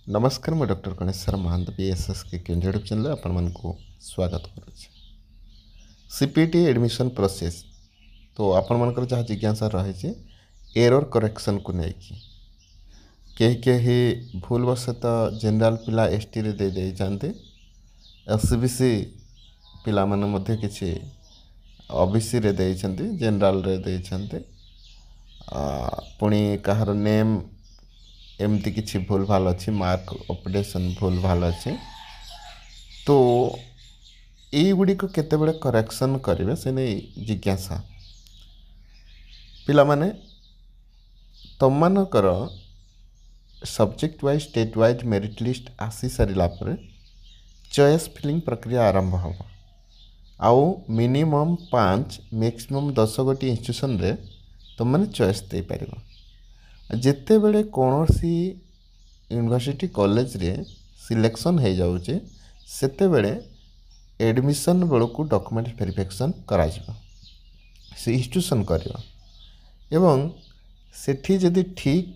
नमस्कार मैं doctor Ganesh महांत BSS के यूट्यूब चैनल आपण मन को स्वागत करुच्चे। सीपीटी एडमिशन प्रोसेस तो आपण मनकर जहाँ जिज्ञासा रही एरर करेक्शन को लेकिन कहीं भूलवशत जनरल पिला एसटी रे दे जाते एसबीसी पिला माने मध्य किछि ओबीसी रे देइछन्ति जनरल रे देइछन्ति पुणी कहार नेम एमती किसी भूल भाल अच्छी मार्क अपडेशन भूल भाल अच्छे तो युड़िक केतेबेले करेक्शन करेंगे से नहीं जिज्ञासा पिला माने तुम मानकर subject wise state wise merit list आसी सारा चॉइस फिलिंग प्रक्रिया आरंभ हम आउ मिनिमम 5 मैक्सिमम 10 गोटी इंस्टीट्यूशन रे तुम मैंने चॉइस दे पार जिते बड़े कौन सी यूनिवर्सिटी कॉलेज रे सिलेक्शन हो जाऊे सेते बड़े एडमिशन बेलू को डॉक्यूमेंट वेरिफिकेशन करा से इंस्टीट्यूशन करियो एवं सेठी जदि ठीक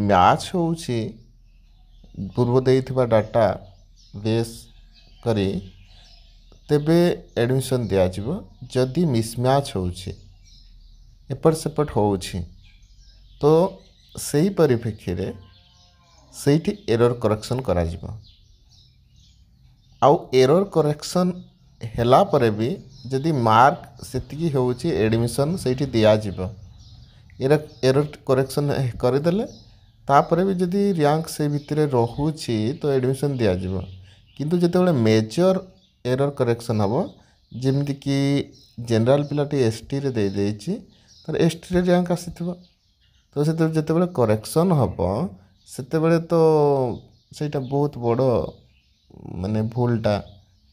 मैच होउछि पूर्व देइथिबा डाटा बेस करी तेबे एडमिशन दिया जिवो जदि मिसमैच होउछि एपट सेपट होउछि तो सही परिप्रेक्षी रे सेठी एरर करेक्शन करा जिवो आउ एरर करेक्शन हेला परे भी जदि मार्क सेतिकी होउछि एडमिशन सेठी दिया जिवो एरर करेक्शन करदेले तापरे भी जदि रैंक से भितरे रहुछि तो एडमिशन दिया जिवो किंतु जेतेबेले मेजर एरर करेक्शन हबो जेमिति कि जनरल पिलाटी एसटी रे दे देछि तर एसटी रे रैंक आसीथिबो तो से जिते करेक्शन हम से तो सहीटा बहुत बड़ माने भूलटा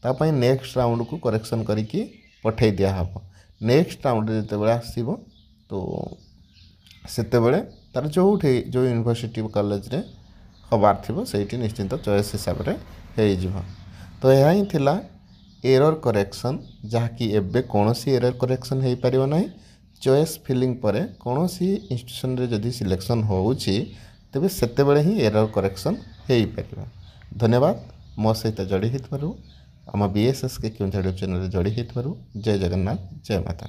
तापाई नेक्स्ट राउंड को करेक्शन करिकी पठे दिया हम नेक्स्ट राउंड जिते आसो तो सेतेबेले तार जो यूनिवर्सिटी कॉलेज रे हबार थी से निश्चिंत चॉइस हिसाब से हो तो यह ही थिला एरर करेक्शन जहाँकि एबे कौन सी एरर करेक्शन हो पारिबो नाही चॉइस फिलिंग पर कौन सी इंस्टीट्यूशन रे जदि सिलेक्शन होउछि तेबे सेतेबेले ही एरर करेक्शन हो पारिबो। धन्यवाद मो सहित जोड़ी होइतबारु आम बीएसएस के यूट्यूब चैनल जोड़ी होइतबारु। जय जगन्नाथ जय माता।